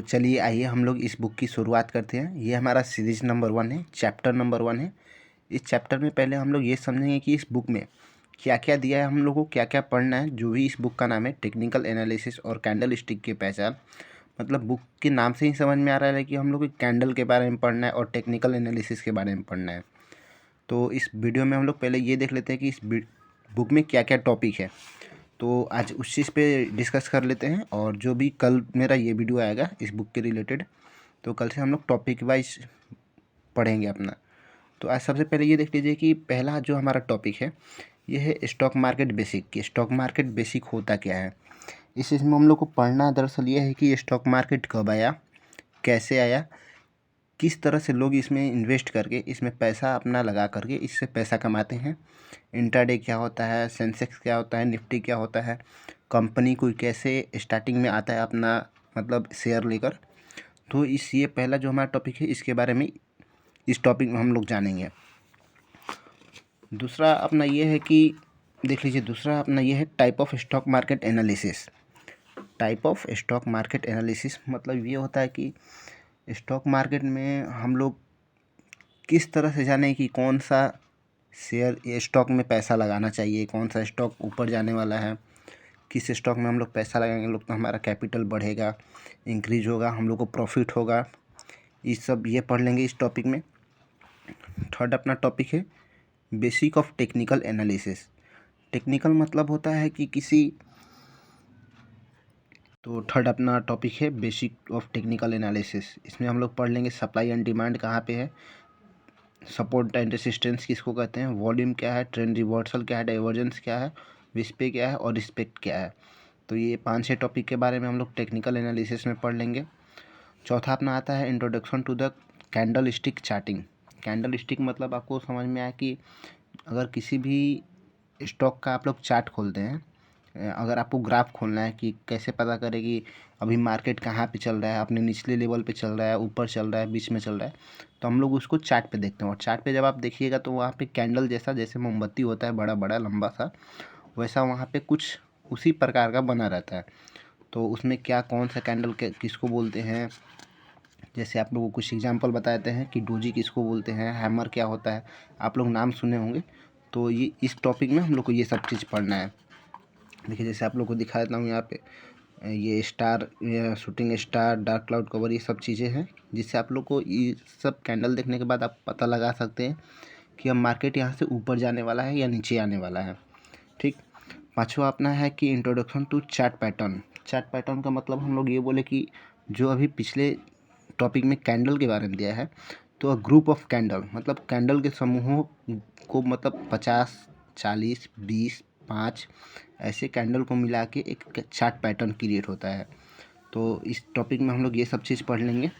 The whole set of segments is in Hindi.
चलिए आइए हम लोग इस बुक की शुरुआत करते हैं। ये हमारा सीरीज नंबर 1 है, चैप्टर नंबर 1 है। इस चैप्टर में पहले हम लोग ये समझेंगे कि इस बुक में क्या क्या दिया है, हम लोग को क्या क्या पढ़ना है। जो भी इस बुक का नाम है टेक्निकल एनालिसिस और कैंडल स्टिक की पहचान, मतलब बुक के नाम से ही समझ में आ रहा है कि हम लोग को कैंडल के बारे में पढ़ना है और टेक्निकल एनालिसिस के बारे में पढ़ना है। तो इस वीडियो में हम लोग पहले ये देख लेते हैं कि इस बुक में क्या क्या टॉपिक है। तो आज उस चीज़ पे डिस्कस कर लेते हैं, और जो भी कल मेरा ये वीडियो आएगा इस बुक के रिलेटेड, तो कल से हम लोग टॉपिक वाइज पढ़ेंगे अपना। तो आज सबसे पहले ये देख लीजिए कि पहला जो हमारा टॉपिक है ये है स्टॉक मार्केट बेसिक। कि स्टॉक मार्केट बेसिक होता क्या है। इस चीज़ में हम लोग को पढ़ना दरअसल ये है कि स्टॉक मार्केट कब आया, कैसे आया, किस तरह से लोग इसमें इन्वेस्ट करके इसमें पैसा अपना लगा करके इससे पैसा कमाते हैं। इंट्राडे क्या होता है, सेंसेक्स क्या होता है, निफ्टी क्या होता है, कंपनी कोई कैसे स्टार्टिंग में आता है अपना मतलब शेयर लेकर। तो ये पहला जो हमारा टॉपिक है इसके बारे में इस टॉपिक में हम लोग जानेंगे। दूसरा अपना ये है कि देख लीजिए, दूसरा अपना ये है type of stock market analysis. Type of stock market analysis मतलब ये होता है कि स्टॉक मार्केट में हम लोग किस तरह से जाने कि कौन सा शेयर या स्टॉक में पैसा लगाना चाहिए, कौन सा स्टॉक ऊपर जाने वाला है, किस स्टॉक में हम लोग पैसा लगाएंगे लोग तो हमारा कैपिटल बढ़ेगा, इंक्रीज होगा, हम लोग को प्रॉफिट होगा। ये सब ये पढ़ लेंगे इस टॉपिक में। थर्ड अपना टॉपिक है basic of technical analysis. Technical मतलब होता है कि किसी, तो थर्ड अपना टॉपिक है बेसिक ऑफ टेक्निकल एनालिसिस। इसमें हम लोग पढ़ लेंगे सप्लाई एंड डिमांड कहाँ पे है, सपोर्ट एंड रेसिस्टेंस किसको कहते हैं, वॉल्यूम क्या है, ट्रेंड रिवर्सल क्या है, डाइवर्जेंस क्या है, विस्पे क्या है और रिस्पेक्ट क्या है। तो ये 5-6 टॉपिक के बारे में हम लोग टेक्निकल एनालिसिस में पढ़ लेंगे। चौथा अपना आता है introduction to the candlestick charting. Candlestick मतलब आपको समझ में आया कि अगर किसी भी स्टॉक का आप लोग चार्ट खोलते हैं, अगर आपको ग्राफ खोलना है कि कैसे पता करें कि अभी मार्केट कहाँ पे चल रहा है, अपने निचले लेवल पे चल रहा है, ऊपर चल रहा है, बीच में चल रहा है, तो हम लोग उसको चार्ट पे देखते हैं। और चार्ट पे जब आप देखिएगा तो वहाँ पे कैंडल जैसा, जैसे मोमबत्ती होता है बड़ा बड़ा लंबा सा, वैसा वहाँ पे कुछ उसी प्रकार का बना रहता है। तो उसमें क्या कौन सा कैंडल किसको बोलते हैं, जैसे आप लोगों को कुछ एग्जांपल बताते हैं कि डोजी किसको बोलते हैं, हैमर क्या होता है, आप लोग नाम सुने होंगे। तो ये इस टॉपिक में हम लोग को ये सब चीज़ पढ़ना है। देखिए जैसे आप लोग को दिखा देता हूँ यहाँ पे, ये star, shooting star, dark cloud cover, ये सब चीज़ें हैं जिससे आप लोग को ये सब कैंडल देखने के बाद आप पता लगा सकते हैं कि अब मार्केट यहाँ से ऊपर जाने वाला है या नीचे आने वाला है। ठीक। पाँचवा अपना है कि introduction to chart pattern. Chart pattern का मतलब हम लोग ये बोले कि जो अभी पिछले टॉपिक में कैंडल के बारे में दिया है, तो ग्रुप ऑफ कैंडल मतलब कैंडल के समूहों को, मतलब 50, 40, 20, 5 ऐसे कैंडल को मिला के एक चार्ट पैटर्न क्रिएट होता है। तो इस टॉपिक में हम लोग ये सब चीज़ पढ़ लेंगे।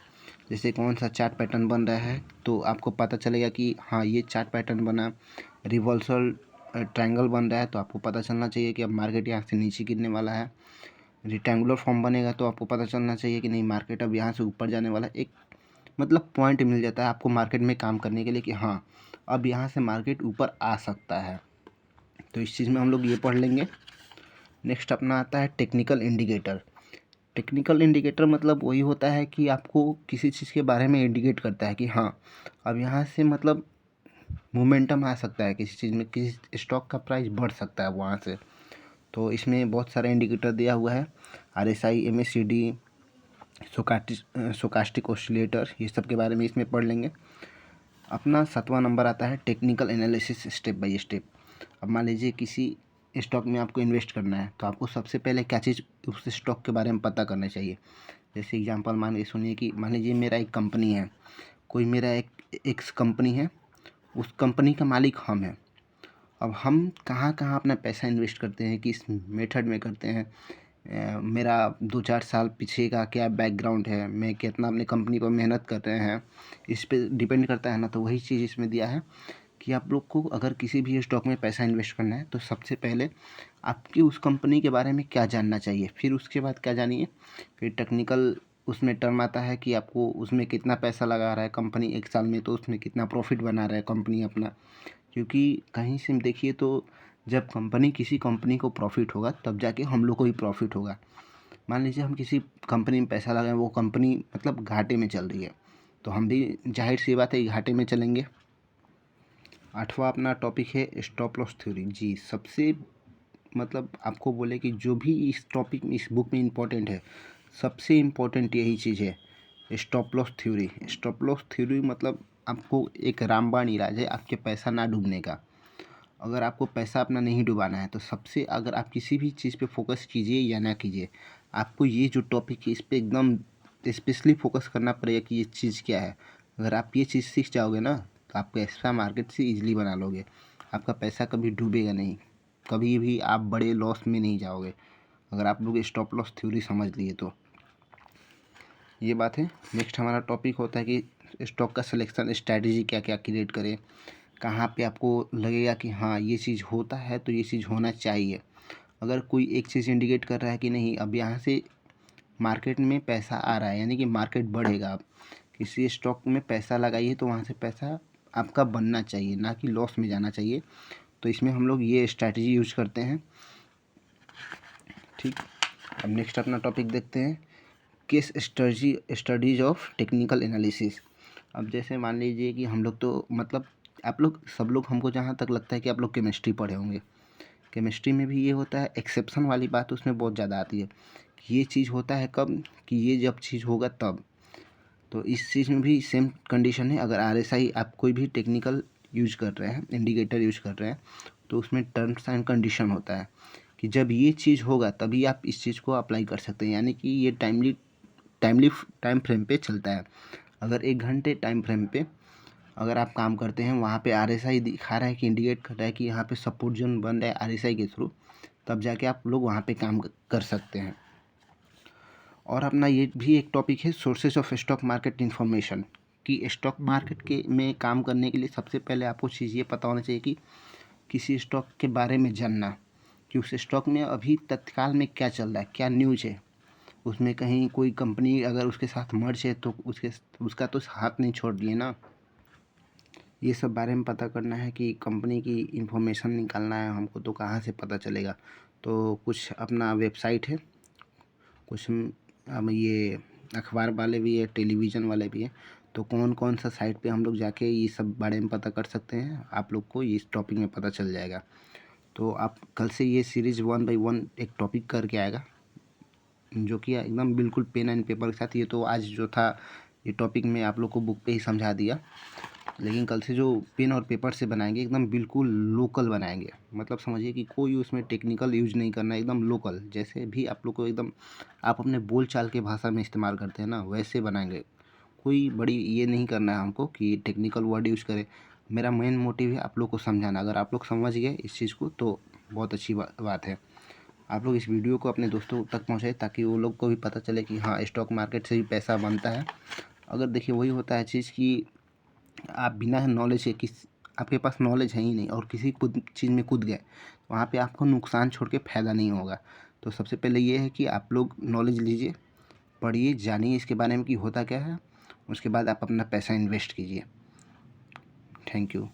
जैसे कौन सा चार्ट पैटर्न बन रहा है तो आपको पता चलेगा कि हाँ ये चार्ट पैटर्न बना। रिवर्सल ट्रायंगल बन रहा है तो आपको पता चलना चाहिए कि अब मार्केट यहाँ से नीचे गिरने वाला है। रेक्टेंगुलर फॉर्म बनेगा तो आपको पता चलना चाहिए कि नहीं मार्केट अब यहाँ से ऊपर जाने वाला है। एक मतलब पॉइंट मिल जाता है आपको मार्केट में काम करने के लिए कि हाँ अब यहाँ से मार्केट ऊपर आ सकता है। तो इस चीज़ में हम लोग ये पढ़ लेंगे। नेक्स्ट अपना आता है टेक्निकल इंडिकेटर। टेक्निकल इंडिकेटर मतलब वही होता है कि आपको किसी चीज़ के बारे में इंडिकेट करता है कि हाँ अब यहाँ से मतलब मोमेंटम आ सकता है किसी चीज़ में, किसी स्टॉक का प्राइस बढ़ सकता है वहाँ से। तो इसमें बहुत सारे इंडिकेटर दिया हुआ है, RSI, MACD, सोकास्टिक ऑसिलेटर, ये सब के बारे में इसमें पढ़ लेंगे। अपना 7वां नंबर आता है technical analysis step by step. अब मान लीजिए किसी स्टॉक में आपको इन्वेस्ट करना है तो आपको सबसे पहले क्या चीज़ उस स्टॉक के बारे में पता करना चाहिए। जैसे एग्जांपल मान के सुनिए कि मान लीजिए मेरा एक कंपनी है, कोई मेरा एक कंपनी है, उस कंपनी का मालिक हम हैं। अब हम कहाँ कहाँ अपना पैसा इन्वेस्ट करते हैं, किस मेथड में करते हैं, मेरा 2-4 साल पीछे का क्या बैकग्राउंड है, मैं कितना अपनी कंपनी पर मेहनत कर रहे हैं, इस पे डिपेंड करता है ना। तो वही चीज़ इसमें दिया है कि आप लोग को अगर किसी भी स्टॉक में पैसा इन्वेस्ट करना है तो सबसे पहले आपकी उस कंपनी के बारे में क्या जानना चाहिए, फिर उसके बाद क्या जानिए, फिर टेक्निकल उसमें टर्म आता है कि आपको उसमें कितना पैसा लगा रहा है कंपनी एक साल में, तो उसमें कितना प्रॉफिट बना रहा है कंपनी अपना। क्योंकि कहीं से देखिए तो जब किसी कंपनी को प्रॉफिट होगा तब जाके हम लोग को भी प्रॉफिट होगा। मान लीजिए हम किसी कंपनी में पैसा लगाएं, वो कंपनी मतलब घाटे में चल रही है, तो हम भी जाहिर सी बात है घाटे में चलेंगे। 8वां अपना टॉपिक है स्टॉप लॉस थ्योरी। जी, सबसे मतलब आपको बोले कि जो भी इस टॉपिक में इस बुक में इम्पोर्टेंट है, सबसे इम्पोर्टेंट यही चीज़ है, stop loss theory. Stop loss theory मतलब आपको एक रामबाण इलाज है आपके पैसा ना डूबने का। अगर आपको पैसा अपना नहीं डुबाना है तो सबसे अगर आप किसी भी चीज़ पे फोकस कीजिए या ना कीजिए, आपको ये जो टॉपिक है इस पे एकदम स्पेशली फोकस करना पड़ेगा कि ये चीज़ क्या है। अगर आप ये चीज़ सीख जाओगे ना तो आप पैसा मार्केट से ईजिली बना लोगे, आपका पैसा कभी डूबेगा नहीं, कभी भी आप बड़े लॉस में नहीं जाओगे अगर आप लोग स्टॉप लॉस थ्योरी समझ लिए तो। ये बात है। नेक्स्ट हमारा टॉपिक होता है कि स्टॉक का सिलेक्शन स्ट्रैटेजी क्या क्या क्रिएट करें, कहाँ पे आपको लगेगा कि हाँ ये चीज़ होता है तो ये चीज़ होना चाहिए। अगर कोई एक चीज़ इंडिकेट कर रहा है कि नहीं अब यहाँ से मार्केट में पैसा आ रहा है यानी कि मार्केट बढ़ेगा, आप किसी स्टॉक में पैसा लगाइए तो वहाँ से पैसा आपका बनना चाहिए, ना कि लॉस में जाना चाहिए। तो इसमें हम लोग ये स्ट्रैटेजी यूज करते हैं। ठीक, अब नेक्स्ट अपना टॉपिक देखते हैं, case studies of technical analysis. अब जैसे मान लीजिए कि हम लोग तो मतलब आप लोग सब लोग, हमको जहाँ तक लगता है कि आप लोग केमिस्ट्री पढ़े होंगे। केमिस्ट्री में भी ये होता है, एक्सेप्शन वाली बात उसमें बहुत ज़्यादा आती है कि ये चीज़ होता है कब, कि ये जब चीज़ होगा तब। तो इस चीज़ में भी सेम कंडीशन है। अगर RSI आप कोई भी टेक्निकल यूज कर रहे हैं, इंडिकेटर यूज कर रहे हैं, तो उसमें टर्म्स एंड कंडीशन होता है कि जब ये चीज़ होगा तभी आप इस चीज़ को अप्लाई कर सकते हैं, यानी कि ये टाइम टाइम फ्रेम पे चलता है। अगर 1 घंटे टाइम फ्रेम पे अगर आप काम करते हैं, वहाँ पे RSI दिखा रहा है कि इंडिकेट कर रहा है कि यहाँ पे सपोर्ट जोन बन रहा है RSI के थ्रू, तब जाके आप लोग वहाँ पे काम कर सकते हैं। और अपना ये भी एक टॉपिक है sources of stock market information, कि स्टॉक मार्केट के में काम करने के लिए सबसे पहले आपको चीज़ ये पता होना चाहिए कि किसी स्टॉक के बारे में जानना कि उस स्टॉक में अभी तत्काल में क्या चल रहा है, क्या न्यूज है, उसमें कहीं कोई कंपनी अगर उसके साथ मर्ज है तो उसका तो हाथ नहीं छोड़ दिए ना। ये सब बारे में पता करना है कि कंपनी की इन्फॉर्मेशन निकालना है हमको, तो कहाँ से पता चलेगा। तो कुछ अपना वेबसाइट है, कुछ अब ये अखबार वाले भी है, टेलीविज़न वाले भी हैं, तो कौन कौन सा साइट पे हम लोग जाके ये सब बारे में पता कर सकते हैं, आप लोग को इस टॉपिक में पता चल जाएगा। तो आप कल से ये सीरीज़ 1 बाय 1 एक टॉपिक करके आएगा, जो कि एकदम बिल्कुल पेन एंड पेपर के साथ। ये तो आज जो था ये टॉपिक मैं आप लोग को बुक पे ही समझा दिया, लेकिन कल से जो पेन और पेपर से बनाएंगे एकदम बिल्कुल लोकल बनाएंगे। मतलब समझिए कि कोई उसमें टेक्निकल यूज नहीं करना है, एकदम लोकल, जैसे भी आप लोग को एकदम आप अपने बोल चाल के भाषा में इस्तेमाल करते हैं ना वैसे बनाएंगे। कोई बड़ी ये नहीं करना है हमको कि टेक्निकल वर्ड यूज़ करें। मेरा मेन मोटिव है आप लोग को समझाना। अगर आप लोग समझ गए इस चीज़ को तो बहुत अच्छी बात है। आप लोग इस वीडियो को अपने दोस्तों तक पहुँचाएं ताकि वो लोग को भी पता चले कि हाँ स्टॉक मार्केट से भी पैसा बनता है। अगर देखिए वही होता है चीज़ कि आप बिना नॉलेज के आपके पास नॉलेज है ही नहीं और किसी चीज़ में कूद गए, वहाँ पे आपको नुकसान छोड़ के फ़ायदा नहीं होगा। तो सबसे पहले ये है कि आप लोग नॉलेज लीजिए, पढ़िए, जानिए इसके बारे में कि होता क्या है, उसके बाद आप अपना पैसा इन्वेस्ट कीजिए। Thank you.